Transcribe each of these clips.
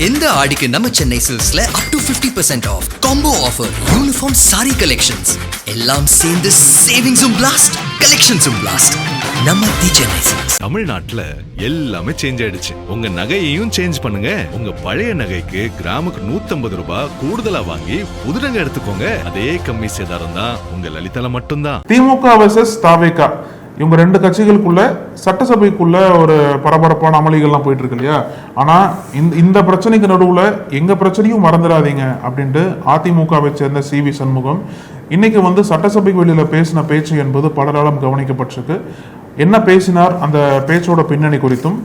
இந்த ஆடிக்கு நம்ம சென்னை சில்க்ஸ்ல up to 50% off combo offer, uniform sari collections எல்லாம் சேர்ந்து சேவிங்ஸும் பிளாஸ்ட், கலெக்ஷன்ஸும் பிளாஸ்ட். நம்ம தி சென்னை சில்க்ஸ். தமிழ்நாட்டுல எல்லாமே சேஞ்ச் ஆயிடுச்சு. உங்க நகையையும் சேஞ்ச் பண்ணுங்க. உங்க பழைய நகைக்கு கிராமுக்கு 150 ரூபாய் கூடுதலா வாங்கி புது நகை எடுத்துக்கோங்க. அதே கம்மி சேதாரம் தான் உங்க லலிதால மட்டும்தான். திமுக வெர்சஸ் தாவேகா, இவங்க ரெண்டு கட்சிகளுக்குள்ள சட்டசபைக்குள்ள ஒரு பரபரப்பான அமளிகள்லாம் போயிட்டு இருக்கு இல்லையா? ஆனா இந்த பிரச்சனைக்கு நடுவுல எங்க பிரச்சனையும் மறந்துடாதீங்க அப்படின்ட்டு அதிமுகவை சேர்ந்த CV சண்முகம் இன்னைக்கு சட்டசபைக்கு வெளியில பேசின பேச்சு என்பது பலராலும் கவனிக்கப்பட்டிருக்கு. என்ன பேசினார், அந்த பேச்சோட பின்னணி குறித்தும்,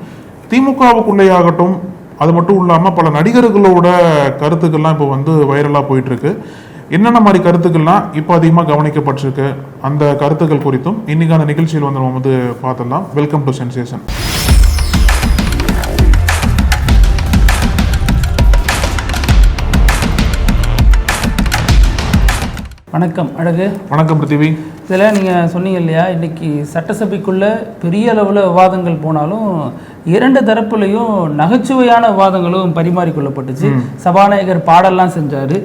திமுகவுக்குள்ளேயாகட்டும், அது மட்டும் இல்லாம பல நடிகர்களோட கருத்துக்கள்லாம் இப்போ வைரலா போயிட்டு இருக்கு. என்னென்ன மாதிரி கருத்துக்கள்லாம் இப்போ அதிகமாக கவனிக்கப்பட்டிருக்கு, அந்த கருத்துக்கள் குறித்தும் இன்னைக்கு அந்த நிகழ்ச்சியில் நம்ம பார்த்துடலாம். Welcome to sensation. வணக்கம் அழகு. வணக்கம் பிருத்திவி. இதில் நீங்கள் சொன்னீங்க இல்லையா, இன்றைக்கி சட்டசபைக்குள்ளே பெரிய அளவில் விவாதங்கள் போனாலும் இரண்டு தரப்புலையும் நகைச்சுவையான விவாதங்களும் பரிமாறிக்கொள்ளப்பட்டுச்சு. சபாநாயகர் பாடலாம் செஞ்சார்.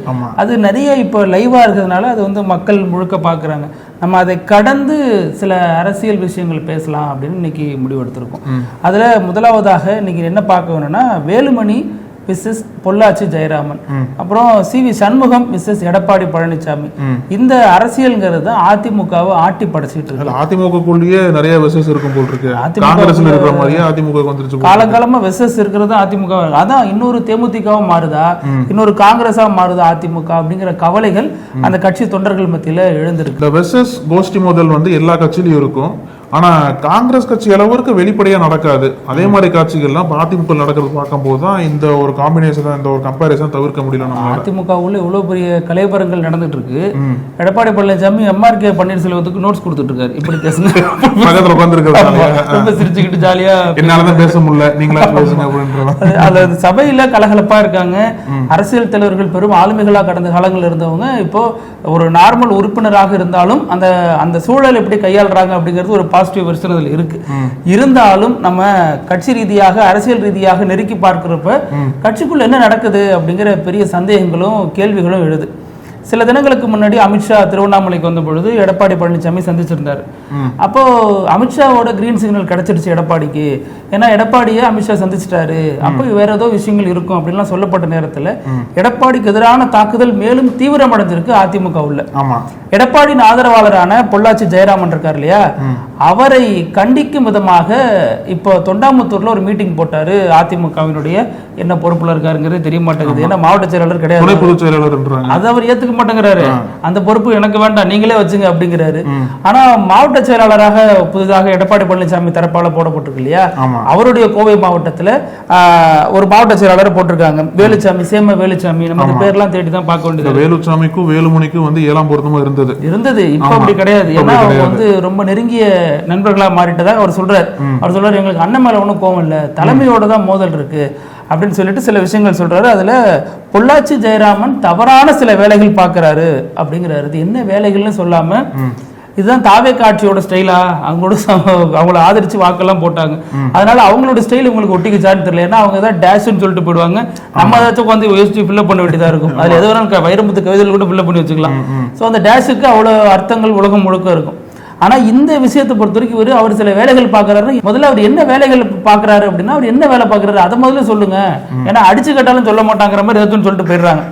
அது நிறைய இப்போ லைவாக இருக்கிறதுனால அது மக்கள் முழுக்க பார்க்குறாங்க. நம்ம அதை கடந்து சில அரசியல் விஷயங்கள் பேசலாம் அப்படின்னு இன்னைக்கு முடிவெடுத்திருக்கோம். அதில் முதலாவதாக இன்னைக்கு என்ன பார்க்க வேணும்னா, வேலுமணி மிஸ்ஸஸ் பொள்ளாச்சி ஜெயராமன், அப்புறம் CV சண்முகம் மிஸ்ஸஸ் எடப்பாடி பழனிசாமி. இந்த அரசியல்ங்கிறது அதிமுகவை ஆட்டி படைச்சிட்டு இருக்கு. அதிமுகக்குள்ளேயே நிறைய வெசஸ் இருக்கும் போல் இருக்கு. காங்கிரஸ்ல இருக்கிற மாதிரியே அதிமுக வந்துருச்சு. காலங்காலமா வெசஸ் இருக்கிறது அதிமுக. அதான் இன்னொரு தேமுதிகவும் மாறுதா, இன்னொரு காங்கிரஸா மாறுதா அதிமுக அப்படிங்கிற கவலைகள் அந்த கட்சி தொண்டர்கள் மத்தியில எழுந்திருக்கு. இந்த வெசஸ் கோஷ்டி மோதல் எல்லா கட்சியிலும் இருக்கும். ஆனா காங்கிரஸ் கட்சி அளவுக்கு வெளிப்படையா நடக்காது. அதே மாதிரி காட்சிகள்லாம் அதிமுக நடக்கிறது பார்க்கும் போதுதான் இந்த ஒரு காம்பினேஷன், இந்த ஒரு கம்பேரிசன் தவிர்க்க முடியல. அதிமுக உள்ள இவ்வளவு பெரிய கலைபரங்கள் நடந்துட்டு இருக்கு. எடப்பாடி பழனிசாமி MRK பன்னீர்செல்வத்துக்கு நோட்ஸ் கொடுத்துட்டு இருக்காரு. இப்படி பேசுங்க, பக்கத்துல உட்கார்ந்துருக்காரு, ரொம்ப சிரிச்சுக்கிட்டு ஜாலியா, என்னாலதான் பேச முடியல, நீங்களா பேசுங்க அப்படின்ற. அது சபையில கலகலப்பா இருக்காங்க. அரசியல் தலைவர்கள் பெரும் ஆளுமைகளா கடந்த காலங்கள் இருந்தவங்க இப்போ ஒரு நார்மல் உறுப்பினராக இருந்தாலும் அந்த சூழல் எப்படி கையாளுறாங்க அப்படிங்கிறது ஒரு பாசிட்டிவ் வெர்ஷன் அதில் இருக்கு. இருந்தாலும் நம்ம கட்சி ரீதியாக அரசியல் ரீதியாக நெருக்கி பார்க்கிறப்ப கட்சிக்குள்ள என்ன நடக்குது அப்படிங்கிற பெரிய சந்தேகங்களும் கேள்விகளும் எழுது. சில தினங்களுக்கு முன்னாடி அமித்ஷா திருவண்ணாமலைக்கு வந்த பொழுது எடப்பாடி பழனிசாமி சந்திச்சிருந்தாரு. அப்போ அமித்ஷாவோட கிரீன் சிக்னல் கிடைச்சிருச்சு எடப்பாடிக்கு. ஏன்னா எடப்பாடியை அமித்ஷா சந்திச்சிட்டாரு, அப்போ வேற ஏதோ விஷயங்கள் இருக்கும் அப்படின்லாம் சொல்லப்பட்ட நேரத்தில் எடப்பாடிக்கு எதிரான தாக்குதல் மேலும் தீவிரமடைஞ்சிருக்கு அதிமுக உள்ள. எடப்பாடியின் ஆதரவாளரான பொள்ளாச்சி ஜெயராமன் இருக்கார் இல்லையா, அவரை கண்டிக்கும் விதமாக இப்போ தொண்டாமுத்தூர்ல ஒரு மீட்டிங் போட்டாரு. அதிமுகவினுடைய என்ன பொறுப்புல இருக்காருங்கிறது தெரிய மாட்டேங்குது. ஏன்னா மாவட்ட செயலாளர் கிடையாது, அதை அவர் ஏத்துக்க மாட்டேங்கிறாரு. அந்த பொறுப்பு எனக்கு வேண்டாம், நீங்களே வச்சுங்க அப்படிங்கிறாரு. ஆனா மாவட்ட செயலாளராக புதிதாக எடப்பாடி பழனிசாமி தரப்பால போடப்பட்டிருக்கு இல்லையா, அவருடைய கோவை மாவட்டத்துல ஒரு மாவட்ட செயலாளர் போட்டிருக்காங்க, வேலுச்சாமி, சேம வேலுச்சாமி. நம்ம பேர்லாம் தேடி தான் பார்க்க வேண்டியது. வேலுச்சாமிக்கும் வேலுமணிக்கும் 7ஆம் பொருத்தமா இருந்தது. இப்ப அப்படி கிடையாது. ஏன்னா அவங்க ரொம்ப நெருங்கிய நண்பர்களா மாறிட்டதா அவர் சொல்றாரு. எங்களுக்கு அண்ணன் மேல ஒன்றும் கோவம் இல்லை, தலைமையோட தான் மோதல் இருக்கு அப்படின்னு சொல்லிட்டு சில விஷயங்கள் சொல்றாரு. அதுல பொள்ளாச்சி ஜெயராமன் தவறான சில வேலைகள் பார்க்கிறாரு அப்படிங்கிறாரு. இது என்ன வேலைகள்னு சொல்லாம, இதுதான் தாவே காட்சியோட ஸ்டைலா, அவங்கள ஆதரிச்சு வாக்கெல்லாம் போட்டாங்க, அதனால அவங்களோட ஸ்டைல் உங்களுக்கு ஒட்டிக்குச்சான்னு தெரியல. ஏன்னா அவங்க தான் டேஷ்ன்னு சொல்லிட்டு போயிடுவாங்க, நம்ம ஏதாச்சும் வந்து யோசிச்சு ஃபில்லப் பண்ண வேண்டியதா இருக்கும். அதுல எது வேணாலும் வைரமுத்து கவிதைகள் கூட ஃபில்லப் பண்ணி வச்சுக்கலாம். ஸோ அந்த டேஷுக்கு அவ்வளவு அர்த்தங்கள் உலகம் முழுக்க இருக்கும். ஆனா இந்த விஷயத்தை பொறுத்த வரைக்கும் அவர் சில வேலைகள் பாக்குறாரு. முதல்ல அவர் என்ன வேலைகள் பாக்குறாரு அப்படின்னா, அவர் என்ன வேலை பாக்குறாரு அதை முதல்ல சொல்லுங்க. ஏன்னா அடிச்சு கட்டாலும் சொல்ல மாட்டாங்கிற மாதிரி ஏதாச்சும் சொல்லிட்டு போயிடுறாங்க.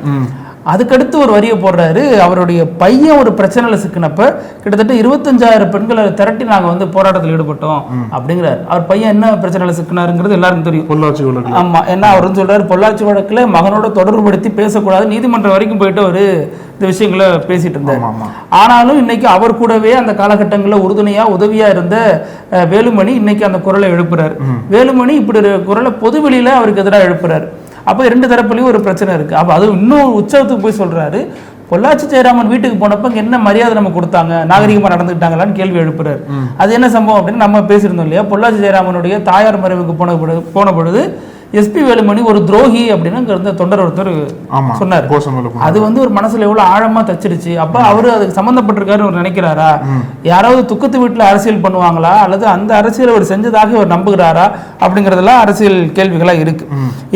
அதுக்கடுத்து ஒரு வரியை போடுறாரு. அவருடைய பையன் ஒரு பிரச்சனையில சிக்கினப்ப கிட்டத்தட்ட 25,000 பெண்களை திரட்டி நாங்க போராட்டத்தில் ஈடுபட்டோம் அப்படிங்கிறாரு. அவர் பையன் என்ன பிரச்சனையில சிக்கினாருங்கிறது எல்லாருக்கும் தெரியும், பொள்ளாச்சி வழக்கு. ஆமா, என்ன அவர் சொல்றாரு, பொள்ளாச்சி வழக்குல மகனோட தொடர்புபடுத்தி பேசக்கூடாது, நீதிமன்றம் வரைக்கும் போயிட்டு அவரு இந்த விஷயங்களை பேசிட்டு இருந்தார். ஆனாலும் இன்னைக்கு அவர் கூடவே அந்த காலகட்டங்களில் உறுதுணையா உதவியா இருந்த வேலுமணி இன்னைக்கு அந்த குரலை எழுப்புறாரு. வேலுமணி இப்படி ஒரு குரலை பொதுவெளியில அவருக்கு எதிராக எழுப்புறாரு. அப்போ இரண்டு தரப்புலையும் ஒரு பிரச்சனை இருக்கு. அப்போ அது இன்னும் உற்சவத்துக்கு போய் சொல்றாரு, பொள்ளாச்சி ஜெயராமன் வீட்டுக்கு போனப்ப என்ன மரியாதை நம்ம கொடுத்தாங்க, நாகரிகமா நடந்துக்கிட்டாங்களான்னு கேள்வி எழுப்புறாரு. அது என்ன சம்பவம் அப்படின்னு நம்ம பேசியிருந்தோம் இல்லையா. பொள்ளாச்சி ஜெயராமனுடைய தாயார் மறைவுக்கு போன பொழுது எஸ்பி வேலுமணி ஒரு துரோகி அப்படின்னு இருந்த தொண்டர் ஒருத்தர் சொன்னார். அது வந்து ஒரு மனசுல எவ்வளவு ஆழமா தச்சிருச்சு. அப்ப அவரு அதுக்கு சம்பந்தப்பட்டிருக்காரு நினைக்கிறாரா? யாராவது துக்கத்து வீட்டுல அரசியல் பண்ணுவாங்களா அல்லது அந்த அரசியல் அவர் செஞ்சதாக அவர் நம்புகிறாரா அப்படிங்கறதெல்லாம் அரசியல் கேள்விகளா இருக்கு.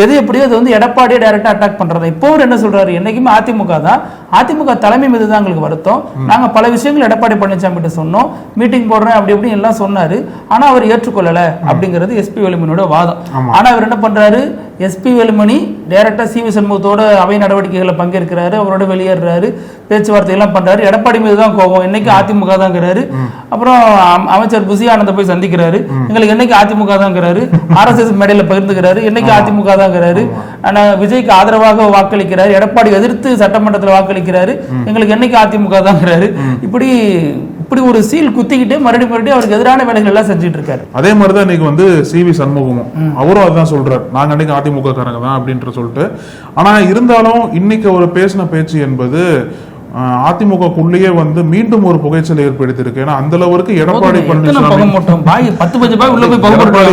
எது எப்படியோ அது வந்து எடப்பாடியை டைரக்டா அட்டாக் பண்றது. இப்போ அவர் என்ன சொல்றாரு, என்னைக்குமே அதிமுக தான், அதிமுக தலைமை மீது தான் எங்களுக்கு வருத்தம், நாங்க பல விஷயங்கள் எடப்பாடி பழனிசாமி கிட்ட சொன்னோம், மீட்டிங் போடுறேன் அப்படி இப்படி எல்லாம் சொன்னாரு, ஆனா அவர் ஏற்றுக்கொள்ளல அப்படிங்கிறது எஸ்பி வேலுமணியோட வாதம். ஆனா அவர் என்ன பண்றாரு, எஸ்பி வேலுமணி டைரக்டா சி.வி. சண்முகத்தோட அவை நடவடிக்கைகளை பங்கேற்கிறாரு, அவரோட வெளியேறாரு, பேச்சுவார்த்தை எல்லாம் பண்றாரு. எடப்பாடி மீது தான் கோபம், என்னைக்கு அதிமுக தாங்கிறாரு. அப்புறம் அமைச்சர் புசி ஆனந்த போய் சந்திக்கிறாரு, எங்களுக்கு என்னைக்கு அதிமுக தாங்கிறாரு. RSS மேடையில பகிர்ந்துக்கிறாரு, என்னைக்கு அதிமுக தாங்கிறாரு. ஆனா விஜய்க்கு ஆதரவாக வாக்களிக்கிறாரு, எடப்பாடி எதிர்த்து சட்டமன்றத்தில் வாக்களிக்கிறாரு, எங்களுக்கு என்னைக்கு அதிமுக தாங்கிறாரு. இப்படி ஒரு சீல் குத்திக்கிட்டு மறுபடியும் அவருக்கு எதிரான வேலைகள் எல்லாம் செஞ்சுட்டு இருக்காரு. அதே மாதிரிதான் இன்னைக்கு வந்து சி.வி. சண்முகமும் அவரும் அதுதான் சொல்றாரு, நாங்க அன்னைக்கு அதிமுக காரங்க தான் அப்படின்ற சொல்லிட்டு. ஆனா இருந்தாலும் இன்னைக்கு அவர் பேசின பேச்சு என்பது அதிமுகக்குள்ளேயே வந்து மீண்டும் ஒரு புகைச்சலை ஏற்படுத்தியிருக்கு. ஏன்னா அந்த அளவுக்கு எடப்பாடி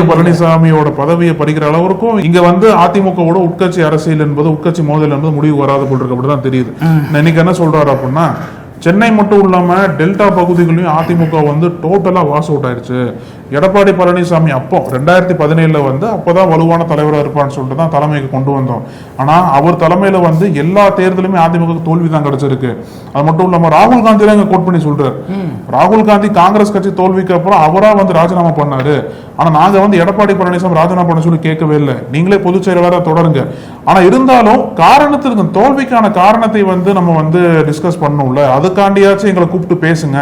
பழனிசாமியோட பதவியை பறிக்கிற அளவுக்கும் இங்க வந்து அதிமுகவோட உட்கட்சி அரசியல் என்பது உட்கட்சி மோதல் என்பது முடிவு வராது போல் இருக்கு. அப்படிதான் தெரியுது. இன்னைக்கு என்ன சொல்றாரு அப்படின்னா, சென்னை மட்டும் இல்லாம டெல்டா பகுதிகளையும் அதிமுக வந்து டோட்டலா வாஷ் அவுட் ஆயிடுச்சு. எடப்பாடி பழனிசாமி அப்போ 2017 வந்து அப்பதான் வலுவான தலைவராக இருப்பான்னு சொல்லிட்டு தான் தலைமைக்கு கொண்டு வந்தோம். ஆனா அவர் தலைமையில வந்து எல்லா தேர்தலுமே அதிமுக தோல்வி தான் கிடைச்சிருக்கு. அது மட்டும் இல்லாம ராகுல் காந்தி தான் கோட் பண்ணி சொல்றாரு, ராகுல் காந்தி காங்கிரஸ் கட்சி தோல்விக்கு அப்புறம் அவரா வந்து ராஜினாமா பண்ணாரு. ஆனா நாங்க வந்து எடப்பாடி பழனிசாமி ராஜினாமா பண்ண சொல்லி கேட்கவே இல்லை, நீங்களே பொதுச் செயலாளராக தொடருங்க. ஆனா இருந்தாலும் காரணத்திற்கு தோல்விக்கான காரணத்தை வந்து நம்ம வந்து டிஸ்கஸ் பண்ணணும்ல, அதுக்காண்டியாச்சும் எங்களை கூப்பிட்டு பேசுங்க.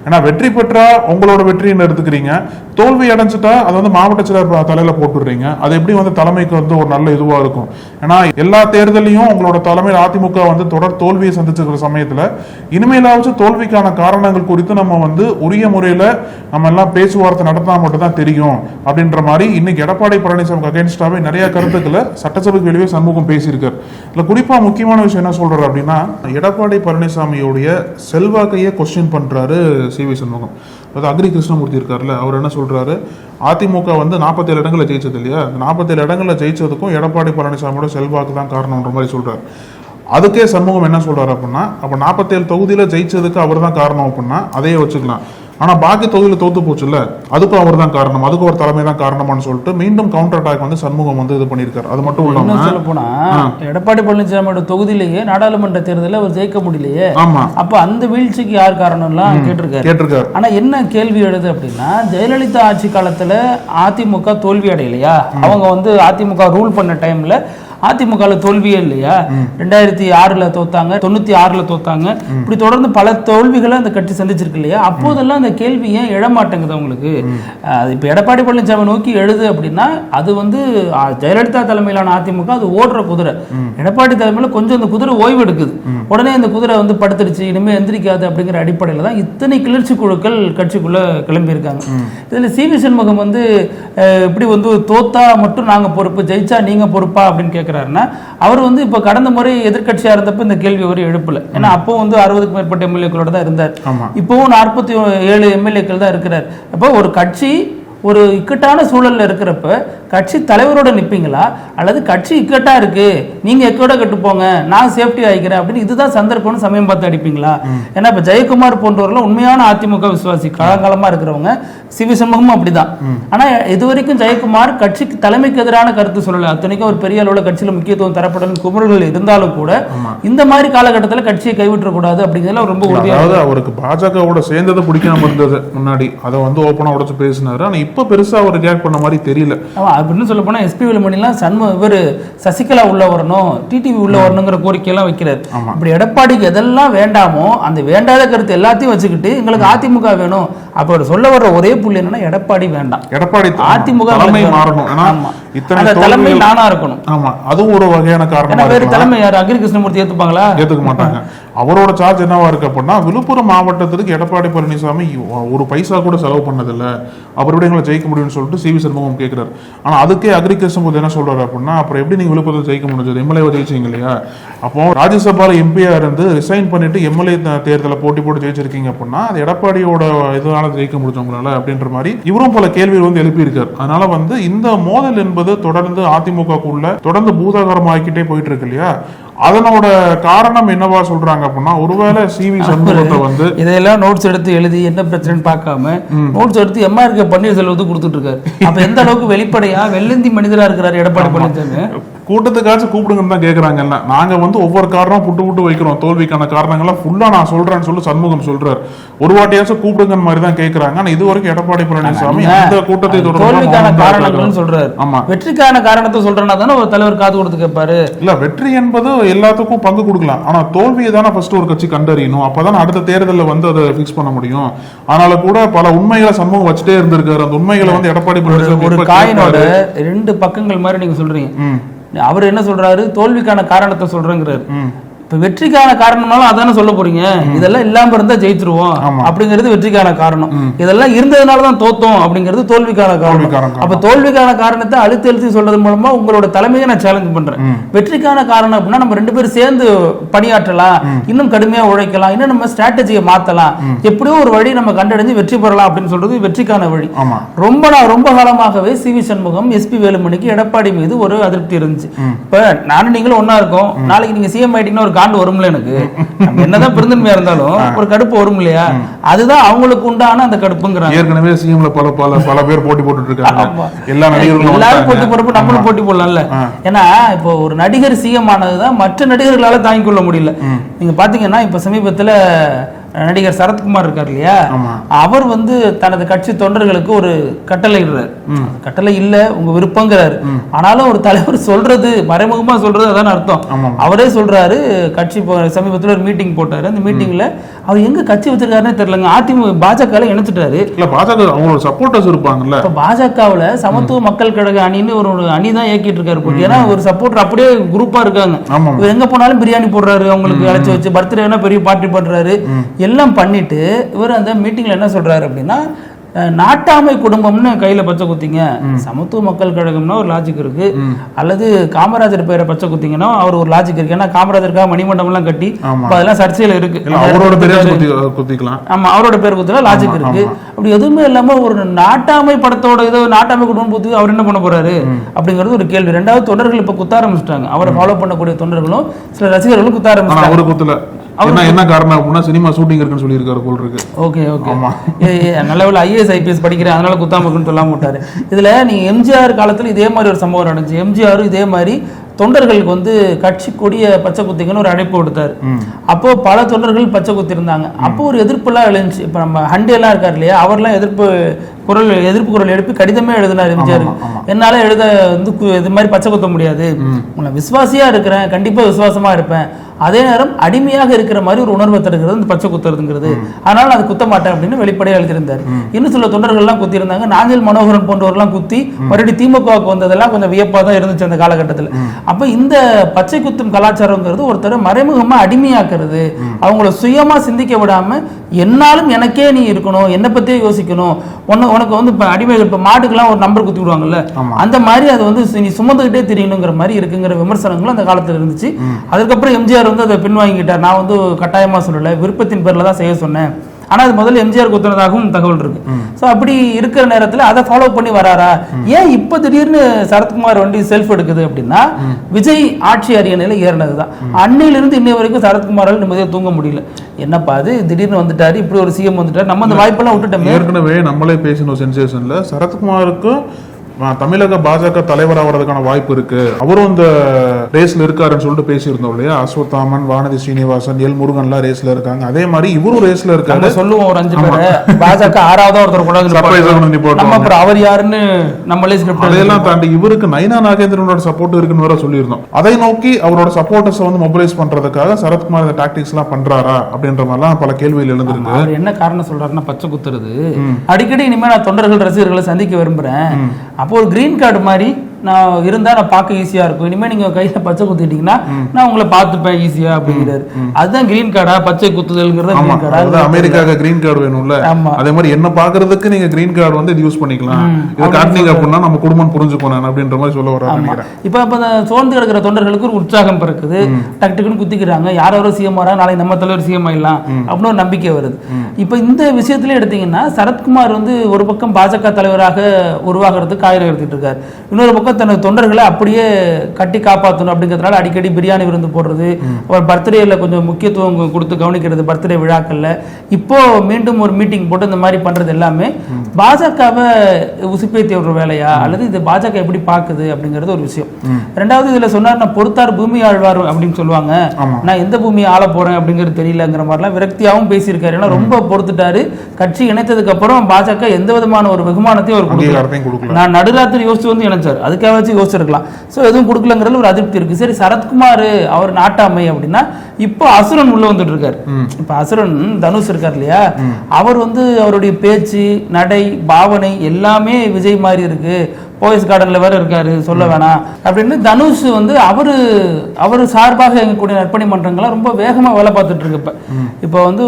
ஏன்னா வெற்றி பெற்றா உங்களோட வெற்றின்னு எடுத்துக்கிறீங்க, தோல்வி அடைஞ்சிட்டா அதை வந்து மாவட்ட செயலர் தலையில போட்டுடுறீங்க. அது எப்படி வந்து தலைமைக்கு வந்து ஒரு நல்ல இதுவா இருக்கும்? ஏன்னா எல்லா தேர்தலையும் உங்களோட தலைமையில் அதிமுக வந்து தொடர் தோல்வியை சந்திச்சிருக்கிற சமயத்துல இனிமேலாவது தோல்விக்கான காரணங்கள் குறித்து நம்ம வந்து உரிய முறையில நம்ம எல்லாம் பேச்சுவார்த்தை நடத்தினா மட்டும் தான் தெரியும் அப்படின்ற மாதிரி இன்னைக்கு எடப்பாடி பழனிசாமி அகைன்ஸ்டாவே நிறைய கருத்துக்களை சட்டசபைக்கு வெளியே சண்முகம் பேசியிருக்காரு. இதுல குறிப்பா முக்கியமான விஷயம் என்ன சொல்றாரு அப்படின்னா, எடப்பாடி பழனிசாமியோடைய செல்வாக்கையே கொஸ்டின் பண்றாரு சி.வி. சண்முகம். அதாவது அக்ரி கிருஷ்ணமூர்த்தி இருக்காருல்ல, அவர் என்ன சொல்றாரு, அதிமுக வந்து 47 இடங்களை ஜெயிச்சது இல்லையா, 47 இடங்களை ஜெயிச்சதுக்கும் எடப்பாடி பழனிசாமியோட செல்வாக்கு தான் காரணம்ன்ற மாதிரி சொல்றாரு. அதுக்கே சண்முகம் என்ன சொல்றாரு அப்படின்னா, அப்ப 47 தொகுதியில ஜெயிச்சதுக்கு அவர் தான் காரணம் அப்படின்னா அதையே வச்சுக்கலாம். ஆனா பாக்கி தொகுதியில தோத்து போச்சுல்ல, அதுக்கும் அவர் தான் காரணம், அதுக்கு ஒரு தலைமை தான் காரணமானு சொல்லிட்டு மீண்டும் கவுண்டர் அட்டாக் வந்து சண்முகம் வந்து இது பண்ணிருக்காரு. அது மட்டும் இல்லாம சொல்ல போனா எடப்பாடி பழனிசாமியோட தொகுதியிலேயே நாடாளுமன்ற தேர்தலில் அவர் ஜெயிக்க முடியலையே, ஆமா, அப்ப அந்த வீழ்ச்சிக்கு யார் காரணம் எல்லாம் கேட்டிருக்காரு. ஆனா என்ன கேள்வி எழுது அப்படின்னா, ஜெயலலிதா ஆட்சி காலத்துல அதிமுக தோல்வி அடையலையா, அவங்க வந்து அதிமுக ரூல் பண்ண டைம்ல அதிமுக தோல்வியே இல்லையா, 2006 தோத்தாங்க, 96 தோத்தாங்க, இப்படி தொடர்ந்து பல தோல்விகளை அந்த கட்சி சந்திச்சிருக்கு இல்லையா. அப்போதெல்லாம் அந்த கேள்வி ஏன் எழமாட்டேங்குது அவங்களுக்கு? இப்ப எடப்பாடி பழனிசாமி நோக்கி எழுது அப்படின்னா அது வந்து ஜெயலலிதா தலைமையிலான அதிமுக அது ஓடுற குதிரை, எடப்பாடி தலைமையில கொஞ்சம் அந்த குதிரை ஓய்வு எடுக்குது, உடனே அந்த குதிரை வந்து படுத்துருச்சு, இனிமே எந்திரிக்காது அப்படிங்கிற அடிப்படையில தான் இத்தனை கிளர்ச்சி குழுக்கள் கட்சிக்குள்ள கிளம்பி இருக்காங்க. இதுல சி.வி. சண்முகம் வந்து இப்படி வந்து தோத்தா மட்டும் நாங்க பொறுப்பு, ஜெயிச்சா நீங்க பொறுப்பா அப்படின்னு கேட்கிறாருன்னா, அவர் வந்து இப்ப கடந்த முறை எதிர்கட்சியா இருந்தப்ப இந்த கேள்வி ஒரு எழுப்பல. ஏன்னா அப்போ வந்து 60க்கும் மேற்பட்ட எம்எல்ஏக்களோட தான் இருந்தார், இப்பவும் 47 எம்எல்ஏக்கள் தான் இருக்கிறார். அப்போ ஒரு கட்சி ஒரு இக்கட்டான சூழல்ல இருக்கிறப்ப கட்சி தலைவரோட நிப்பீங்களா, அல்லது கட்சி இக்கட்டா இருக்கு நீங்க எக்கோட கட்டு போங்க நான் சேஃப்டி ஆகிக்கிறேன் அப்படின்னு இதுதான் சந்தர்ப்பம்னு சமயம் பார்த்து அடிப்பீங்களா? ஏன்னா இப்ப ஜெயக்குமார் போன்றவர்கள் உண்மையான அதிமுக விசுவாசி, காலங்காலமா இருக்கிறவங்க, சி.வி. சண்முகமும் அப்படிதான். ஆனா இதுவரைக்கும் ஜெயக்குமார் கட்சிக்கு தலைமைக்கு எதிரான கருத்து சொல்லல, அத்தனைக்கும் ஒரு பெரிய அளவுல கட்சியில முக்கியத்துவம் தரப்படும் குமுறல்கள் இருந்தாலும் கூட இந்த மாதிரி காலகட்டத்தில் கட்சியை கைவிட்ட கூடாது அப்படிங்கிறதுல ரொம்ப உறுதியாக. அவருக்கு பாஜகவோட சேர்ந்தது பிடிக்காம இருந்தது முன்னாடி, அதை வந்து ஓப்பனா உடைச்சு பேசினாரு. ஆனா இப்ப பெருசா அவர் ரியாக்ட் பண்ண மாதிரி தெரியல. அப்படின்னு சொல்ல போனா எஸ்பி வேலுமணிலாம் இவர் சசிகலா உள்ள வரணும், டிடிவி உள்ள வரணுங்கிற கோரிக்கையெல்லாம் வைக்கிறார். இப்படி எடப்பாடிக்கு எதெல்லாம் வேண்டாமோ அந்த வேண்டாத கருத்து எல்லாத்தையும் வச்சுக்கிட்டு எங்களுக்கு அதிமுக வேணும் அப்ப சொல்ல வர்ற ஒரே புள்ளி என்னன்னா, எடப்பாடி வேண்டாம், எடப்பாடி அதிமுக மாறணும், தலைமை நானா இருக்கணும். ஆமா, அதுவும் ஒரு வகையான காரணம். வேறு தலைமை யார், அக்ரி கிருஷ்ணமூர்த்தி ஏத்துப்பாங்களா? ஏத்துக்க மாட்டாங்க. அவரோட சார்ஜ் என்னவா இருக்கு அப்படின்னா, விழுப்புரம் மாவட்டத்துக்கு எடப்பாடி பழனிசாமி ஒரு பைசா கூட செலவு பண்ணதில்ல, அவருடைய எங்களை ஜெயிக்க முடியும்னு சொல்லிட்டு சி.வி. சண்முகம் கேட்கிறாரு. ஆனா அதுக்கே அக்ரி கிருஷ்ணமூர்த்தி என்ன சொல்றாரு அப்படின்னா, அப்புறம் எப்படி நீங்க விழுப்புரத்தில் ஜெயிக்க முடிஞ்சது, எம்எல்ஏ ஜெயிச்சீங்க இல்லையா, அப்போ ராஜ்யசபால எம்பியா இருந்து ரிசைன் பண்ணிட்டு எம்எல்ஏ தேர்தலை போட்டி போட்டு ஜெயிச்சிருக்கீங்க அப்படின்னா அது எடப்பாடியோட இதனால அதனால ஜெயிக்க முடிச்சவங்களால அப்படின்ற மாதிரி இவரும் பல கேள்விகள் வந்து எழுப்பியிருக்காரு. அதனால வந்து இந்த மோதல் என்பது தொடர்ந்து அதிமுகக்குள்ள தொடர்ந்து பூதாகரமாக்கிட்டே போயிட்டு இருக்கு இல்லையா? அதனோட காரணம் என்னவா சொல்றாங்க அப்படின்னா, ஒருவேளை சிவி சண்முகத்தை வந்து இதெல்லாம் நோட்ஸ் எடுத்து எழுதி என்ன பிரச்சனைன்னு பார்க்காம நோட்ஸ் எடுத்து எம்ஆர்கே பன்னீர்செல்வத்துக்கு கொடுத்துட்டு இருக்காரு. அப்ப எந்த அளவுக்கு வெளிப்படையா வெள்ளந்தி மனிதரா இருக்கிறாரு எடப்பாடி பழனிசாமி. கூட்டத்துக்காச்சும் கூப்பிடுங்கன்னு தான் கேட்கறாங்க. நாங்க வந்து ஒவ்வொரு காரணம் புட்டு வைக்கிறோம், தோல்விக்கான காரணங்கள்லாம் ஃபுல்லா நான் சொல்றேன்னு சொல்லி சண்முகம் சொல்றாரு. ஒரு வாட்டியாச்சும் கூப்பிடுங்க மாதிரி தான் கேட்கறாங்க. ஆனா இது வரைக்கும் எடப்பாடி பழனிசாமி இந்த கூட்டத்தை தோல்விக்கான காரணங்கள் சொல்றாரு. ஆமா, வெற்றிக்கான காரணத்தை சொல்றேன்னா தானே ஒரு தலைவர் காது கொடுத்து கேட்பாரு. இல்ல, வெற்றி என்பது எல்லாத்துக்கும் பங்கு கொடுக்கலாம். ஆனா தோல்வியை தானே ஃபர்ஸ்ட் ஒரு கட்சி கண்டறியணும். அப்பதான் அடுத்த தேர்தலில் வந்து அதை பிக்ஸ் பண்ண முடியும். அதனால கூட பல உண்மைகளை சண்முகம் வச்சுட்டே இருந்திருக்காரு. அந்த உண்மைகளை வந்து எடப்பாடி பழனிசாமி ஒரு காயினோட 2 பக்கங்கள் மாதிரி நீங்க சொல்றீங்க. அவர் என்ன சொல்றாரு, தோல்விக்கான காரணத்தை சொல்றேங்கிறாரு. இப்ப வெற்றிக்கான காரணம்னாலும் அதானே சொல்ல போறீங்க. இதெல்லாம் இல்லாம இருந்தா ஜெயிச்சிருவோம் அப்படிங்கிறது வெற்றிக்கான காரணம். இதெல்லாம் இருந்ததுனாலதான் தோத்தோம் அப்படிங்கிறது தோல்விக்கான காரணம். அப்ப தோல்விக்கான காரணத்தை அழுத்தி சொல்றது மூலமா உங்களோட தலைமையை நான் சேலஞ்ச் பண்றேன். வெற்றிக்கான காரணம் அப்படின்னா நம்ம 2 பேரும் சேர்ந்து பணியாற்றலாம், இன்னும் கடுமையா உழைக்கலாம், இன்னும் நம்ம ஸ்ட்ராட்டஜியை மாத்தலாம், எப்படியோ ஒரு வழி நம்ம கண்டடைஞ்சு வெற்றி பெறலாம் அப்படின்னு சொல்றது வெற்றிக்கான வழி. ரொம்ப காலமாகவே சிவி சண்முகம், எஸ்பி வேலுமணிக்கு எடப்பாடி மீது ஒரு அதிருப்தி இருந்துச்சு. இப்ப நானும் நீங்களும் ஒன்னா இருக்கோம், நாளைக்கு நீங்க சிஎம் ஆயிட்டீங்கன்னா ஒரு காண்டு வரும்ல, எனக்கு என்னதான் பெருந்தன்மையா இருந்தாலும் ஒரு கடுப்பு வரும் இல்லையா? அதுதான் அவங்களுக்கு உண்டான அந்த கடுப்புங்கிறாங்க. ஏற்கனவே சிஎம்ல பல பேர் போட்டி போட்டுட்டு இருக்காங்க. எல்லாரும் போட்டி போறப்ப நம்மளும் போட்டி போடலாம்ல. ஏன்னா இப்போ ஒரு நடிகர் சிஎம் ஆனதுதான் மற்ற நடிகர்களால தாங்கிக் கொள்ள முடியல. நீங்க பாத்தீங்கன்னா இப்ப சமீபத்துல நடிகர் சரத்குமார் இருக்கார் இல்லையா, அவர் வந்து தனது கட்சி தொண்டர்களுக்கு ஒரு கட்டளை இடுறாரு. கட்டளை இல்ல, உங்க விருப்பங்கிறாரு. ஆனாலும் ஒரு தலைவர் சொல்றது, மறைமுகமா சொல்றது அதான் அர்த்தம். அவரே சொல்றாரு, கட்சி சமீபத்தில் ஒரு மீட்டிங் போட்டாரு. அந்த மீட்டிங்ல அவர் எங்க கட்சி வச்சிருக்காருன்னே தெரியலங்க. அதிமுக பாஜக இணைச்சிட்டாரு. பாஜக அவங்களோட சப்போர்ட்டர்ஸ் இருப்பாங்கல்ல. இப்ப பாஜகவுல சமத்துவ மக்கள் கழக அணின்னு ஒரு அணி தான் இயக்கிட்டு இருக்காரு. ஏன்னா ஒரு சப்போர்ட்டர் அப்படியே குரூப்பா இருக்காங்க. இவர் எங்க போனாலும் பிரியாணி போடுறாரு, அவங்களுக்கு அழைச்சி வச்சு பர்த்டேனா பெரிய பார்ட்டி பண்றாரு. எல்லாம் பண்ணிட்டு இவர் அந்த மீட்டிங்ல என்ன சொல்றாரு அப்படின்னா, நாட்டாமை குடும்பம்னு கையில பச்சை குத்திங்க, சமத்துவ மக்கள் கழகம்னா ஒரு லாஜிக் இருக்கு, அல்லது காமராஜர் பேரை பச்சை குத்திங்கன்னா அவர் ஒரு லாஜிக் இருக்கு. ஏன்னா காமராஜருக்காக மணிமண்டபம் எல்லாம் கட்டி அதெல்லாம் சர்ச்சையில இருக்கு. அவரோட பேர் குத்திக்கலாம். ஆமா, அவரோட பேர் குத்தினா லாஜிக் இருக்கு. அப்படி எதுவுமே இல்லாம ஒரு நாட்டாமை படத்தோட ஏதோ நாட்டாமை குடும்பம் குத்தி அவர் என்ன பண்ண போறாரு அப்படிங்கிறது ஒரு கேள்வி. 2வது, தொண்டர்கள் இப்ப குத்த ஆரம்பிச்சிட்டாங்க. அவரை ஃபாலோ பண்ணக்கூடிய தொண்டர்களும் சில ரசிகர்களும் குத்த ஆரம்பிச்சிட்டாங்க. என்ன காரணம் அப்படின்னா, சினிமா ஷூட்டிங் இருக்குன்னு சொல்லியிருக்காரு போல் இருக்கு. ஓகே நல்ல ஐஏஎஸ் ஐபிஎஸ் படிக்கிறேன் அதனால குத்தாம இருக்குன்னு சொல்லாம விட்டாரு. இதுல நீங்க எம்ஜிஆர் காலத்துல இதே மாதிரி ஒரு சம்பவம் நடந்துச்சு. எம்ஜிஆர் இதே மாதிரி தொண்டர்களுக்கு வந்து கட்சி கொடிய பச்சை குத்திங்கன்னு ஒரு அழைப்பு கொடுத்தாரு. அப்போ பல தொண்டர்கள் பச்சை குத்தி இருந்தாங்க. அப்போ ஒரு எதிர்ப்பு எல்லாம் எழுந்துச்சு. இப்ப நம்ம ஹண்டே எல்லாம் இருக்காரு இல்லையா, அவர்லாம் எதிர்ப்பு குரல் எழுப்பி கடிதமே எழுதினார் எம்ஜிஆர். என்னால எழுத வந்து இது மாதிரி பச்சை குத்த முடியாது, உங்களை விசுவாசியா இருக்கிறேன், கண்டிப்பா விசுவாசமா இருப்பேன், அதே நேரம் அடிமையாக இருக்கிற மாதிரி ஒரு உணர்வை தருகிறது இந்த பச்சை குத்துறதுங்கிறது, அதனால அது குத்த மாட்டேன் அப்படின்னு வெளிப்படையா எழுதியிருந்தார். இன்னும் சில தொண்டர்கள் எல்லாம் குத்தி இருந்தாங்க. நாஞ்சில் மனோகரன் போன்றவர்கள்லாம் குத்தி மறுபடியும் திமுகவுக்கு வந்ததெல்லாம் கொஞ்சம் வியப்பா தான் இருந்துச்சு அந்த காலகட்டத்தில். அப்ப இந்த பச்சை குத்தும் கலாச்சாரங்கிறது ஒருத்தர் மறைமுகமா அடிமையாக்குறது, அவங்கள சுயமா சிந்திக்க விடாம என்னாலும் எனக்கே நீ இருக்கணும், என்னை பத்தியே யோசிக்கணும், உனக்கு வந்து இப்ப அடிமைகள் இப்ப மாட்டுக்கெல்லாம் ஒரு நம்பர் குத்தி விடுவாங்கல்ல, அந்த மாதிரி அது வந்து நீ சுமந்துகிட்டே தெரியணுங்கிற மாதிரி இருக்குங்கிற விமர்சனங்களும் அந்த காலத்துல இருந்துச்சு. அதுக்கப்புறம் எம்ஜிஆர் வந்து அதை பின்வாங்கிட்டார். நான் வந்து கட்டாயமா சொல்லல, விருப்பத்தின் பேர்ல தான் செய்ய சொன்னேன். ஆனா அது முதல்ல எம்ஜிஆர் குத்துனதாகவும் தகவல் இருக்கு. சோ அப்படி இருக்கிற நேரத்துல அதை ஃபாலோ பண்ணி வராரா? ஏன் இப்ப திடீர்னு சரத்குமார் வண்டி செல்ஃப் எடுக்குது அப்படின்னா, விஜய் ஆட்சி அரியணையில ஏறினதுதான். அன்னையிலிருந்து இன்னை வரைக்கும் சரத்குமாரால் நிம்மதியா தூங்க முடியல. என்னப்பா அது திடீர்னு வந்துட்டாரு, இப்படி ஒரு சிஎம் வந்துட்டாரு, நம்ம அந்த வாய்ப்பெல்லாம் விட்டுட்டோம். ஏற்கனவே நம்மளே பேசணும் சென்சேஷன்ல சரத்குமாருக்கும் தமிழக பாஜக தலைவர் ஆகிறதுக்கான வாய்ப்பு இருக்கு, அவரும் இந்த ரேஸ்ல இருக்காருன்னு சொல்லிட்டு பேசியிருந்தோம் இல்லையா. அஸ்வத்தாமன், வானதி ஸ்ரீனிவாசன், எல் முருகன்லாம் ரேஸ்ல இருக்காங்க. அதே மாதிரி இவரும் ரேஸ்ல இருக்காரு. சொல்லுவோம் ஒரு 5 பேர் பாஜக 6வது ஒருத்தர் கூட அவர் யாருன்னு நம்மளே ஸ்கிரிப்ட். அதையெல்லாம் தாண்டி இவருக்கு நைனா நாகேந்திரனோட சப்போர்ட் இருக்குன்னு வேற சொல்லியிருந்தோம். அதை நோக்கி அவரோட சப்போர்ட்டர்ஸ் வந்து மொபிலைஸ் பண்றதுக்காக சரத்குமார் இந்த டாக்டிக்ஸ் எல்லாம் பண்றாரா அப்படின்ற மாதிரிலாம் பல கேள்விகள் எழுந்திருக்கு. அவர் என்ன காரணம் சொல்றாருன்னா, பச்சை குத்துறது. அடிக்கடி இனிமே நான் தொண்டர்கள் ரசிகர்களை சந்திக்க விரும்புறேன், அப்போ ஒரு கிரீன் கார்டு மாதிரி நான் இருந்தா நான் பார்க்க ஈஸியா இருக்கும், இனிமே நீங்க கையில பச்சை குத்திட்டீங்கன்னா நான் உங்களை பார்த்துப்பேன் ஈஸியா அப்படிங்கிறாரு. அதுதான் கிரீன் கார்டா, பச்சை குத்துதல்ங்கிறது கிரீன் கார்டா? அமெரிக்காக்கு கிரீன் கார்டு வேணும்ல, அதே மாதிரி என்ன பாக்குறதுக்கு நீங்க கிரீன் கார்டு வந்து யூஸ் பண்ணிக்கலாம், இதை காட்டினீங்க அப்படின்னா நம்ம குடும்பம் புரிஞ்சுக்கணும் அப்படின்ற மாதிரி சொல்ல வர்றாங்க. இப்ப சோர்ந்து கிடக்கிற தொண்டர்களுக்கு ஒரு உற்சாகம் பிறக்குது, டக்குன்னு குத்திக்கிறாங்க, யாரோ சிஎம் வரா, நாளைக்கு நம்ம தலைவர் சிஎம் ஆயிடலாம் அப்படின்னு ஒரு நம்பிக்கை வருது. இப்ப இந்த விஷயத்துல எடுத்தீங்கன்னா சரத்குமார் வந்து ஒரு பக்கம் பாஜக தலைவராக உருவாகிறதுக்கு காய்கறி எடுத்துட்டு இருக்காரு, இன்னொரு பக்கம் தனது தொண்டர்களை அப்படியே கட்டி காப்பாற்றணும் அப்படிங்கிறதுனால அடிக்கடி பிரியாணி விருந்து போடுறது, அவர் பர்த்டேல கொஞ்சம் முக்கியத்துவம் கொடுத்து கவனிக்கிறது, பர்த்டே விழாக்கள்ல. இப்போ மீண்டும் ஒரு மீட்டிங் போட்டு இந்த மாதிரி பண்றது எல்லாமே பாஜகவை உசுப்பேத்தி ஒரு வேலையா, அல்லது இது பாஜக எப்படி பாக்குது அப்படிங்கிறது ஒரு விஷயம். ரெண்டாவது இதுல சொன்னார், நான் பொறுத்தார் பூமி ஆழ்வார் அப்படின்னு சொல்லுவாங்க, நான் எந்த பூமியை ஆள போறேன் அப்படிங்கிறது தெரியலங்கிற மாதிரிலாம் விரக்தியாகவும் பேசியிருக்காரு. ஏன்னா ரொம்ப பொறுத்துட்டாரு. கட்சி இணைத்ததுக்கு அப்புறம் பாஜக எந்த விதமான ஒரு வெகுமானத்தையும் அவர் கொடுக்கல. நான் நடுராத்திரி யோசிச்சு வந்து இணைச்சார், அதுக்காக வச்சு யோசிச்சிருக்கலாம். ஸோ எதுவும் கொடுக்கலங்கிறது ஒரு அதிருப்தி இருக்கு. சரி, சரத்குமார் அவர் நாட்டாமை அப்படின்னா இப்போ அசுரன் உள்ள வந்துட்டு இருக்காரு. இப்ப அசுரன் தனுஷ் இருக்கார் இல்லையா, அவர் வந்து அவருடைய பேச்சு, நடை, பாவனை எல்லாமே விஜய் மாதிரி இருக்கு, போயஸ் கார்டன்ல வேற இருக்காரு, சொல்ல வேணாம் அப்படின்னு தனுஷ் வந்து அவரு சார்பாக எங்கக்கூடிய நற்பணி மன்றங்களை ரொம்ப வேகமா வேலை பார்த்துட்டு இருக்கு. இப்ப வந்து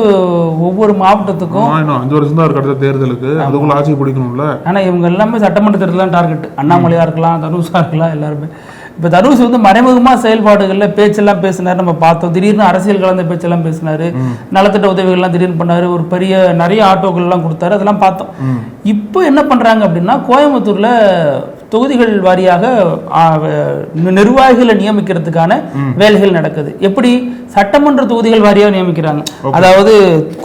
ஒவ்வொரு மாவட்டத்துக்கும் 5 வருஷம் தான் அடுத்த தேர்தலுக்கு, அதுக்குள்ள ஆட்சி பிடிக்கணும்ல. ஆனா இவங்க எல்லாமே சட்டமன்ற தேர்தல் டார்கெட், அண்ணாமலையா இருக்கலாம், தனுஷா இருக்கலாம், எல்லாருமே. இப்ப தனுஷ் வந்து மறைமுகமா செயல்பாடுகள்ல பேச்செல்லாம் பேசினாரு, நம்ம பார்த்தோம். திடீர்னு அரசியல் கலந்த பேச்செல்லாம் பேசினாரு, நலத்திட்ட உதவிகள்லாம் திடீர்னு பண்ணாரு, ஒரு நிறைய ஆட்டோக்கள் எல்லாம் கொடுத்தாரு, அதெல்லாம் பார்த்தோம். இப்போ என்ன பண்றாங்க அப்படின்னா, கோயம்புத்தூர்ல தொகுதிகள் வாரியாக நிர்வாகிகளை நியமிக்கிறதுக்கான வேலைகள் நடக்குது. எப்படி? சட்டமன்ற தொகுதிகள் வாரியாக நியமிக்கிறாங்க. அதாவது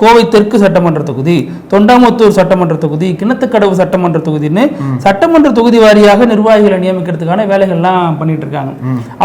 கோவை தெற்கு சட்டமன்ற தொகுதி, தொண்டாமுத்தூர் சட்டமன்ற தொகுதி, கிணத்துக்கடவு சட்டமன்ற தொகுதின்னு சட்டமன்ற தொகுதி வாரியாக நிர்வாகிகளை நியமிக்கிறதுக்கான வேலைகள்லாம் பண்ணிட்டு இருக்காங்க.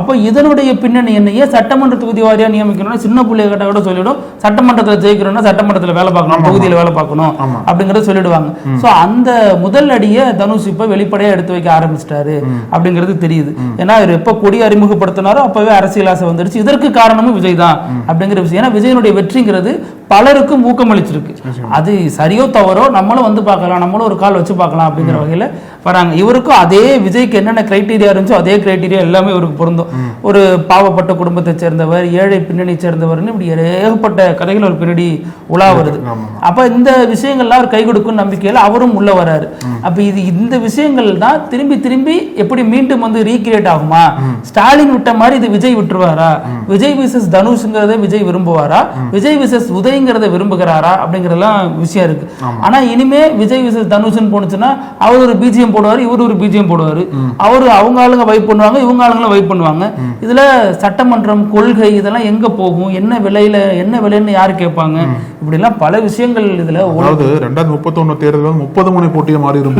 அப்போ இதனுடைய பின்னணி என்னையே சட்டமன்ற தொகுதி வாரியாக நியமிக்கணும்னா, சின்ன பிள்ளைய கிட்ட கூட சொல்லிடும், சட்டமன்றத்தில் ஜெயிக்கணும்னா சட்டமன்றத்தில் வேலை பார்க்கணும், தொகுதியில் வேலை பார்க்கணும் அப்படிங்கறத சொல்லிடுவாங்க. சோ அந்த முதல் அடியை தனுஷ் இப்ப வெளிப்படையா எடுத்து வைக்க ஆரம்பிச்சிட்டாரு அப்படிங்கிறது தெரியுது. ஏன்னா அவர் எப்ப கொடி அறிமுகப்படுத்தினாரோ அப்பவே அரசியல் ஆசை வந்துருச்சு. இதற்கு காரணமும் விஜய் தான் அப்படிங்கிற விஷயம். ஏன்னா விஜயனுடைய வெற்றிங்கிறது பலருக்கும் ஊக்கமளிச்சிருக்கு. அது சரியோ தவறோ நம்மளும் வந்து பார்க்கலாம், நம்மளும் ஒரு கால் வச்சு பார்க்கலாம் அப்படிங்கிற வகையில வராங்க. இவருக்கும் அதே விஜய்க்கு என்னென்ன கிரைட்டீரியா இருந்துச்சோ அதே கிரைட்டீரியா எல்லாமே இவருக்கு பொருந்தும். ஒரு பாவப்பட்ட குடும்பத்தை சேர்ந்தவர், ஏழை பின்னணி சேர்ந்தவர்னு இப்படி ஏகப்பட்ட கதைகள் ஒரு பின்னாடி உலா வருது. அப்ப இந்த விஷயங்கள்லாம் அவர் கை கொடுக்கும் நம்பிக்கையில அவரும் உள்ள வராரு. அப்ப இந்த விஷயங்கள் தான் திரும்பி திரும்பி எப்படி மீண்டும் வந்து ரீகிரியேட் ஆகுமா? ஸ்டாலின் விட்ட மாதிரி இது விஜய் விட்டுருவாரா? விஜய் விசஸ் தனுஷ்ங்கிறத விஜய் விரும்புவாரா? விஜய் விசஸ் உதயங்கிறத விரும்புகிறாரா? அப்படிங்கறதெல்லாம் விஷயம் இருக்கு. ஆனா இனிமே விஜய் விசஸ் தனுஷ்னு போனுச்சுன்னா அவர் ஒரு பிஜிஎம் போடுவாரு, இவர் ஒரு பிஜிஎம் போடுவாரு, அவரு அவங்க ஆளுங்க வைப் பண்ணுவாங்க, இவங்க ஆளுங்க வைப் பண்ணுவாங்க. இதுல சட்டமன்றம், கொள்கை இதெல்லாம் எங்க போகும், என்ன விலைன்னு யாரு கேட்பாங்க? இப்படி எல்லாம் பல விஷயங்கள் இதுல. அதாவது 2031 தேர்தல் 30 முனை போட்டியா மாறி இருக்கு.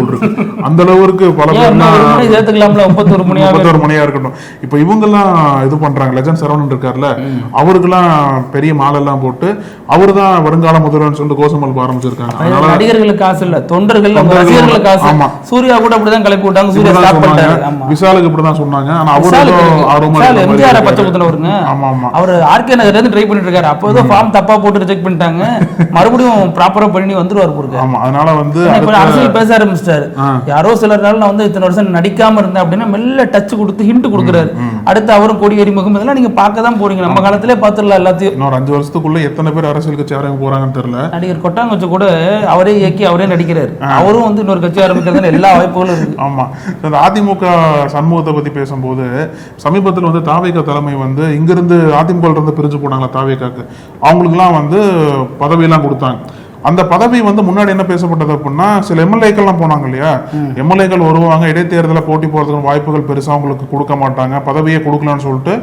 அந்த அளவுக்கு பல சேர்த்துக்கலாம்ல, 31 முனையா இருக்கட்டும். இப்ப இவங்க எல்லாம் இது பண்றாங்க. லெஜண்ட் சரவணன் இருக்காருல்ல, அவருக்கெல்லாம் பெரிய மாலை எல்லாம் போட்டு அவரு தான் வருங்கால முதல்வர்னு சொல்லிட்டு கோஷம் எழுப்ப ஆரம்பிச்சிருக்காங்க. அதனால நடிகர்களுக்கு காசு இல்ல, தொண்டர்களுக்கு காசு. சூர்யா கூட அப்படிதான் கிளப்பி விட்டாங்க, சூர்யா ஸ்டாப் பண்ணிட்டாரு. விஷாலுக்கு இப்படிதான் சொன்னாங்க. ஆனா அவரு எம்ஜிஆர் பச்சை குத்துனவருங்க. அவர் ஆர்கே நகர்ல இருந்து ட்ரை பண்ணிட்டு இருக்காரு. அப்போதான் ஃபார்ம் தப்பா போட்டு ரிஜெக்ட் பண்ணிட்டாங்க, மறுபடியும் ப்ராப்பரா பண்ணி வந்துருவாரு போருக்கு. அதனால வந்து அரசியல் பேச ஆரம்பிச்சிட்டாரு. யாரோ சிலர்னால நான் வந்து இத்தனை வருஷம் நடிக்காம இருந்தேன் அப்படின்னா மெல்ல டச் கொடுத்து ஹிண்ட் கொடுக்குறாரு. அடுத்து அவரும் கொடியேறி முகம் இதெல்லாம் நீங்க பார்க்க தான் போறீங்க. நம்ம காலத்திலே பார்த்துடலாம் எல்லாத்தையும். இன்னொரு 5 வருஷத்துக்குள்ள எத்தனை பேர் அரசியல் கட்சி ஆரம்பிக்க போறாங்கன்னு தெரியல. நடிகர் கொட்டாங்கச்சு கூட அவரே இயக்கி அவரே நடிக்கிறாரு. அவரும் வந்து இன்னொரு கட்சி ஆரம்பிக்கிறது எல்லா வாய்ப்புகளும் இருக்கு. ஆமா, இந்த அதிமுக சண்முகத்தை பத்தி பேசும்போது சமீபத்தில் வந்து தாவேகா தலைமை வந்து இங்கிருந்து அதிமுக இருந்து பிரிஞ்சு போனாங்களா தாவேகாக்கு, அவங்களுக்கு எல்லாம் வந்து பதவியெல்லாம் கொடுத்தாங்க. அந்த பதவி வந்து முன்னாடி என்ன பேசப்பட்டது அப்படின்னா, சில எம்எல்ஏக்கள்லாம் போனாங்க இல்லையா, எம்எல்ஏக்கள் வருவாங்க, இடைத்தேர்தலில் போட்டி போறதுக்கு வாய்ப்புகள் பெருசா அவங்களுக்கு கொடுக்க மாட்டாங்க, பதவியே கொடுக்கலான்னு சொல்லிட்டு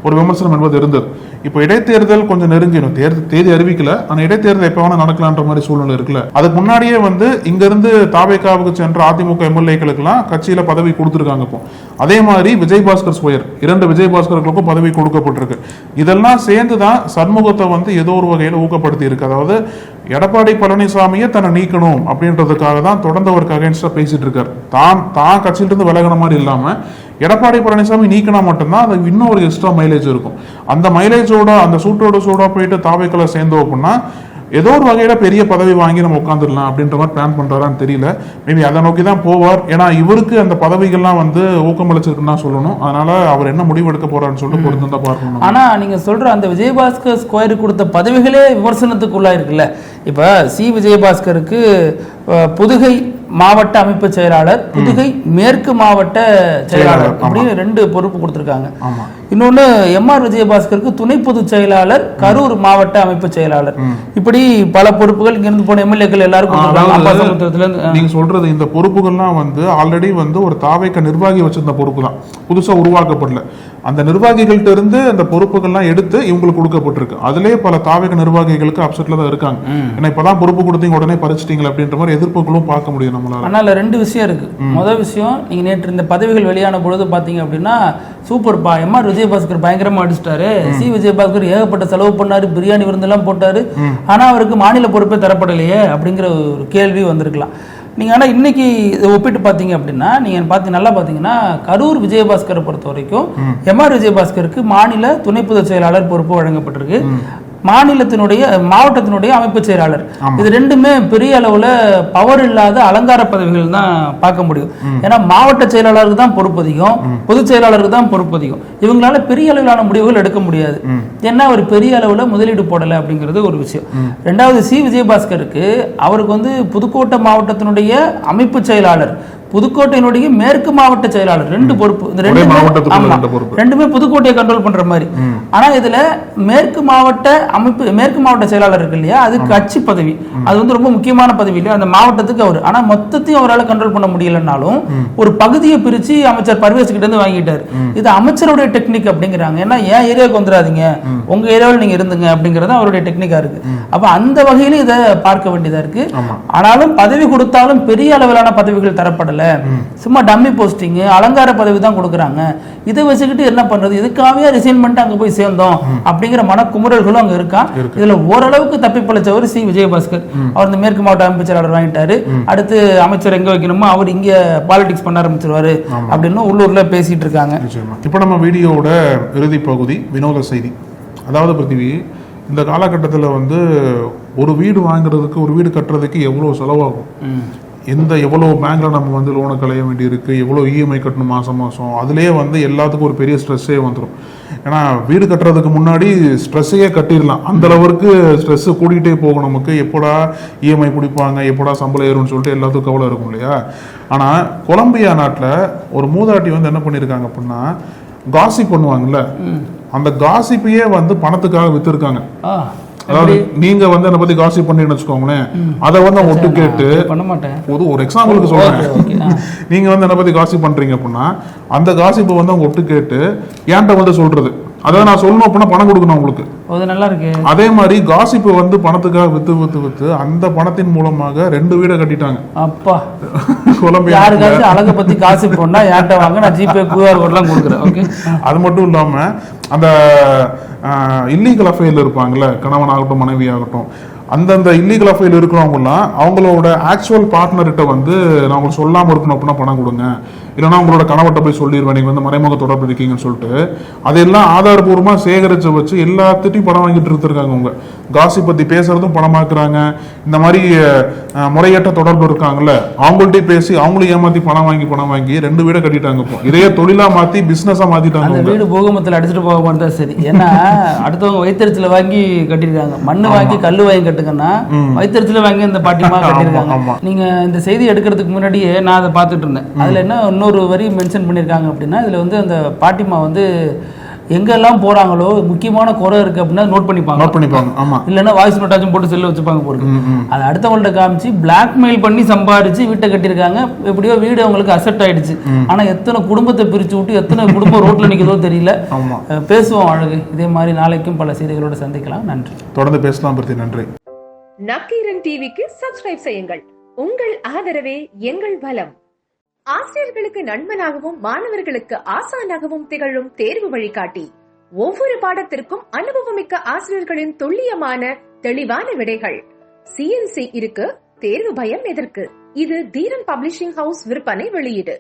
ஒரு விமர்சனம் என்பது இருந்தது. இப்போ இடைத்தேர்தல் கொஞ்சம் நெருங்கிடும், தேதி அறிவிக்கல, ஆனால் இடைத்தேர்தல் எப்போ வேணா நடக்கலான்ற மாதிரி சூழ்நிலை இருக்குல்ல. அதுக்கு முன்னாடியே வந்து இங்கிருந்து தாவேகாவுக்கு சென்ற அதிமுக எம்எல்ஏக்களுக்கெல்லாம் கட்சியில பதவி கொடுத்துருக்காங்க. இப்போ அதே மாதிரி விஜயபாஸ்கர் ஸ்கொயர் 2 விஜயபாஸ்கர்களுக்கும் பதவி கொடுக்கப்பட்டிருக்கு. இதெல்லாம் சேர்ந்துதான் சண்முகத்தை வந்து ஏதோ ஒரு வகையில் ஊக்கப்படுத்தி இருக்கு. அதாவது எடப்பாடி பழனிசாமியை தன்னை நீக்கணும் அப்படின்றதுக்காக தான் தொடர்ந்து அவருக்கு அகைன்ஸ்டா பேசிட்டு இருக்காரு. தான் கட்சியிலிருந்து விலகின மாதிரி இல்லாம எடப்பாடி பழனிசாமி நீக்கினா மட்டும்தான் அது இன்னும் ஒரு எக்ஸ்ட்ரா மைலேஜ் இருக்கும். அந்த மைலேஜோட அந்த சூட்டோட சூடா போயிட்டு தாவேக்கால சேர்ந்தோம் அப்படின்னா ஏதோ ஒரு வகையில பெரிய பதவி வாங்கி நம்ம உட்காந்துடலாம் அப்படின்ற மாதிரி பிளான் பண்றாரான்னு தெரியல. மேபி அதை நோக்கி தான் போவார். ஏன்னா இவருக்கு அந்த பதவிகள்லாம் வந்து ஊக்கமளிச்சிருக்குன்னு தான் சொல்லணும். அதனால அவர் என்ன முடிவு எடுக்க போறாருன்னு சொல்லிட்டு பொறுத்து தான் பார்க்கணும். ஆனா நீங்க சொல்ற அந்த விஜயபாஸ்கர் ஸ்கொயர் கொடுத்த பதவிகளே விமர்சனத்துக்குள்ளா இருக்குல்ல. இப்ப சி விஜயபாஸ்கருக்கு புதுகை மாவட்ட அமைப்பு செயலாளர், புதுகை மேற்கு மாவட்ட செயலாளர் அப்படின்னு 2 பொறுப்பு கொடுத்திருக்காங்க. இன்னொன்னு எம்ஆர் விஜயபாஸ்கருக்கு துணை பொதுச் செயலாளர், கரூர் மாவட்ட அமைப்பு செயலாளர். இப்படி பல பொறுப்புகள் இங்கிருந்து போன எம்எல்ஏக்கள் எல்லாருக்கும். நீங்க சொல்றது இந்த பொறுப்புகள்லாம் வந்து ஆல்ரெடி வந்து ஒரு தாவேக நிர்வாகி வச்சிருந்த பொறுப்பு தான், புதுசா உருவாக்கப்படல. அந்த நிர்வாகிகள்ட்ட இருந்து அந்த பொறுப்புகள்லாம் எடுத்து இவங்களுக்கு கொடுக்கப்பட்டிருக்கு. அதுலயே பல தாவேக நிர்வாகிகளுக்கு அப்செட்ல தான் இருக்காங்க. ஏன்னா இப்பதான் பொறுப்பு கொடுத்தீங்க உடனே பறிச்சிட்டீங்க அப்படின்ற மாதிரி எதிர்ப்புகளும் பார்க்க முடியும் நம்மளால. அதனால 2 விஷயம் இருக்கு. முதல் விஷயம், நீங்க நேற்று இந்த பதவிகள் வெளியான பொழுது பாத்தீங்க அப்படின்னா சூப்பர்பா, எம்ஆர் விஜயபாஸ்கர் பயங்கரமா அடிச்சிட்டாரு, சி விஜயபாஸ்கர் ஏகப்பட்ட செலவு பண்ணாரு, பிரியாணி விருந்தெல்லாம் போட்டாரு, ஆனா அவருக்கு மாநில பொறுப்பே தரப்படலையே அப்படிங்கிற ஒரு கேள்வி வந்திருக்கலாம். நீங்க ஆனா இன்னைக்கு ஒப்பிட்டு பாத்தீங்க அப்படின்னா நீங்க நல்லா பாத்தீங்கன்னா கரூர் விஜயபாஸ்கரை பொறுத்த வரைக்கும் எம்ஆர் விஜயபாஸ்கருக்கு மாநில துணை பொதுச் செயலாளர் பொறுப்பு வழங்கப்பட்டிருக்கு. மாவட்டத்தினுடைய அமைப்பு செயலாளர். இது 2மே பெரிய அளவுல பவர் இல்லாத அலங்கார பதவிகள் தான் பார்க்க முடியும். ஏன்னா மாவட்ட செயலாளருக்கு தான் பொறுப்பு அதிகம், பொதுச் செயலாளருக்கு தான் பொறுப்பு அதிகம். இவங்களால பெரிய அளவிலான முடிவுகள் எடுக்க முடியாது. ஏன்னா அவர் பெரிய அளவுல முதலீடு போடல அப்படிங்கிறது ஒரு விஷயம். 2வது, சி விஜயபாஸ்கருக்கு அவருக்கு வந்து புதுக்கோட்டை மாவட்டத்தினுடைய அமைப்பு செயலாளர், புதுக்கோட்டையினுடைய மேற்கு மாவட்ட செயலாளர் 2 பொறுப்பு. இந்த 2மே புதுக்கோட்டையை கண்ட்ரோல் பண்ற மாதிரி. ஆனா இதுல மேற்கு மாவட்ட செயலாளர் இருக்கு இல்லையா, அது கட்சி பதவி, அது வந்து ரொம்ப முக்கியமான பதவி இல்லையா அந்த மாவட்டத்துக்கு அவர். ஆனா மொத்தத்தையும் அவரால் கண்ட்ரோல் பண்ண முடியலனாலும் ஒரு பகுதியை பிரிச்சு அமைச்சர் பர்வேஸ் கிட்ட இருந்து வாங்கிட்டாரு. இது அமைச்சருடைய டெக்னிக் அப்படிங்கிறாங்க. ஏன்னா ஏன் ஏரியாவுக்கு வந்துடாதீங்க, உங்க ஏரியாவில் நீங்க இருந்துங்க அப்படிங்கறது அவருடைய டெக்னிக்கா இருக்கு. அப்ப அந்த வகையில இதை பார்க்க வேண்டியதா இருக்கு. ஆனாலும் பதவி கொடுத்தாலும் பெரிய அளவிலான பதவிகள் தரப்படல, சும்மா டம்மி போஸ்டிங், அலங்கார பதவி தான் கொடுக்குறாங்க. இதை வச்சுக்கிட்டு என்ன பண்றது, இதுக்காகவே ரிசைன் பண்ணிட்டு அங்க போய் சேர்ந்தோம் அப்படிங்கிற மனக்குமுறல்களும் அங்க இருக்கா. இதுல ஓரளவுக்கு தப்பி பழிச்சவர் சி விஜயபாஸ்கர். அவர் இந்த மேற்கு மாவட்ட அமைப்பு செயலாளர் வாங்கிட்டாரு. அடுத்து அமைச்சர் எங்க வைக்கணுமோ அவர் இங்க பாலிடிக்ஸ் பண்ண ஆரம்பிச்சிருவாரு அப்படின்னு உள்ளூர்ல பேசிட்டு இருக்காங்க. இப்ப நம்ம வீடியோட இறுதி பகுதி வினோத செய்தி. அதாவது பிருத்திவி, இந்த காலகட்டத்தில் வந்து ஒரு வீடு வாங்குறதுக்கு, ஒரு வீடு கட்டுறதுக்கு எவ்வளவு செலவாகும், எவ்வளோ பேங்க்ல நம்ம வந்து லோனை களைய வேண்டி இருக்கு, எவ்வளோ இஎம்ஐ கட்டணும் மாதம் அதுலேயே வந்து எல்லாத்துக்கும் ஒரு பெரிய ஸ்ட்ரெஸ்ஸே வந்துடும். ஏன்னா வீடு கட்டுறதுக்கு முன்னாடி ஸ்ட்ரெஸ்ஸையே கட்டிடலாம், அந்த அளவுக்கு ஸ்ட்ரெஸ் கூட்டிகிட்டே போகும் நமக்கு. எப்படா இஎம்ஐ பிடிப்பாங்க, எப்படா சம்பளம் ஏறும்னு சொல்லிட்டு எல்லாத்துக்கும் கவலை இருக்கும் இல்லையா. ஆனால் கொலம்பியா நாட்டில் ஒரு மூதாட்டி வந்து என்ன பண்ணியிருக்காங்க அப்படின்னா, காசிப் பண்ணுவாங்கல்ல, அந்த காசிப்பையே வந்து பணத்துக்காக வித்துருக்காங்க. அதாவது நீங்க வந்து என்ன பத்தி காசிப் பண்ணீங்கன்னு வச்சுக்கோங்களேன், அதை வந்து ஒட்டு கேட்டு பண்ண மாட்டேன். ஒரு எக்ஸாம்பிளுக்கு சொல்றேன், நீங்க வந்து என்ன பத்தி காசிப் பண்றீங்க அப்படின்னா அந்த காசிப்பை வந்து அவங்க ஒட்டு கேட்டு என்கிட்ட வந்து சொல்றது, அதாவது நான் சொல்லணும் அப்படின்னா பணம் கொடுக்கணும் உங்களுக்கு. நல்லா இருக்கு. அதே மாதிரி காசிப்பு வந்து பணத்துக்காக வித்து வித்து வித்து அந்த பணத்தின் மூலமாக 2 வீடை கட்டிட்டாங்க. அப்பா, யாருக்காச்சும் அழகை பத்தி காசு போனா என்கிட்ட வாங்க, நான் ஜிபே QR கோட்லாம் கொடுக்குறேன். ஓகே. அது மட்டும் இல்லாம அந்த இல்லீகல் அஃபேர்ல இருப்பாங்கல்ல, கணவன் ஆகட்டும் மனைவி ஆகட்டும், அந்தந்த இல்லீகல் அஃபேர் இருக்கிறவங்கலாம் அவங்களோட ஆக்சுவல் பார்ட்னர்கிட்ட வந்து நான் உங்களுக்கு சொல்லாமல் இருக்கணும் அப்படின்னா பணம் கொடுங்க, இல்லைன்னா உங்களோட கணவர்கிட்ட போய் சொல்லிடுவேன் நீங்கள் வந்து மறைமுக தொடர்பு இருக்கீங்கன்னு சொல்லிட்டு அதெல்லாம் ஆதாரபூர்வமாக சேகரித்து வச்சு எல்லாத்திட்டையும் பணம் வாங்கிட்டு இருந்திருக்காங்க. அவங்க காசி பற்றி பேசுறதும் பணமாக்குறாங்க. இந்த மாதிரி முறையற்ற தொடர்பு இருக்காங்கல்ல, அவங்கள்ட்ட பேசி அவங்களும் ஏமாற்றி பணம் வாங்கி 2 வீடை கட்டிட்டாங்க. இப்போ இதையே தொழிலாக மாற்றி பிஸ்னஸாக மாற்றிட்டாங்க. அந்த வீடு பூகம்பத்தில் அடிச்சுட்டு போக மாட்டா சரி. ஏன்னா அடுத்தவங்க வைத்தறிச்சல வாங்கி கட்டிருக்காங்க, மண்ணு வாங்கி கல்லு வாங்கி கட்டுங்கன்னா வைத்தறிச்சல வாங்கி இந்த பாட்டிமா கட்டிருக்காங்க. நீங்க இந்த செய்தி எடுக்கிறதுக்கு முன்னாடியே நான் அதை பார்த்துட்டு இருந்தேன். அதுல என்ன இன்னொரு வரி மென்ஷன் பண்ணியிருக்காங்க அப்படின்னா, இதுல வந்து அந்த பாட்டிமா வந்து எங்கெல்லாம் போறாங்களோ முக்கியமான குறை இருக்கு அப்படின்னா நோட் பண்ணிப்பாங்க. ஆமா, இல்லைன்னா வாய்ஸ் நோட்டாச்சும் போட்டு செல்ல வச்சுப்பாங்க போறது. அதை அடுத்தவங்கள்ட்ட காமிச்சு பிளாக்மெயில் பண்ணி சம்பாதிச்சு வீட்டை கட்டியிருக்காங்க. எப்படியோ வீடு அவங்களுக்கு அசெப்ட் ஆயிடுச்சு. ஆனா எத்தனை குடும்பத்தை பிரிச்சு விட்டு எத்தனை குடும்பம் ரோட்ல நிற்கிறதோ தெரியல. பேசுவோம் அழகு. இதே மாதிரி நாளைக்கும் பல செய்திகளோட சந்திக்கலாம். நன்றி. தொடர்ந்து பேசலாம். நன்றி. நக்கீரன் டிவிக்கு சப்ஸ்கிரைப் செய்யுங்கள். உங்கள் ஆதரவே எங்கள் பலம். ஆசிரியர்களுக்கு நண்பனாகவும் மாணவர்களுக்கு ஆசானாகவும் திகழும் தேர்வு வழிகாட்டி. ஒவ்வொரு பாடத்திற்கும் அனுபவமிக்க ஆசிரியர்களின் துல்லியமான தெளிவான விடைகள். CNC இருக்கு, தேர்வு பயம் எதற்கு? இது தீரன் பப்ளிஷிங் ஹவுஸ் விற்பனை வெளியீடு.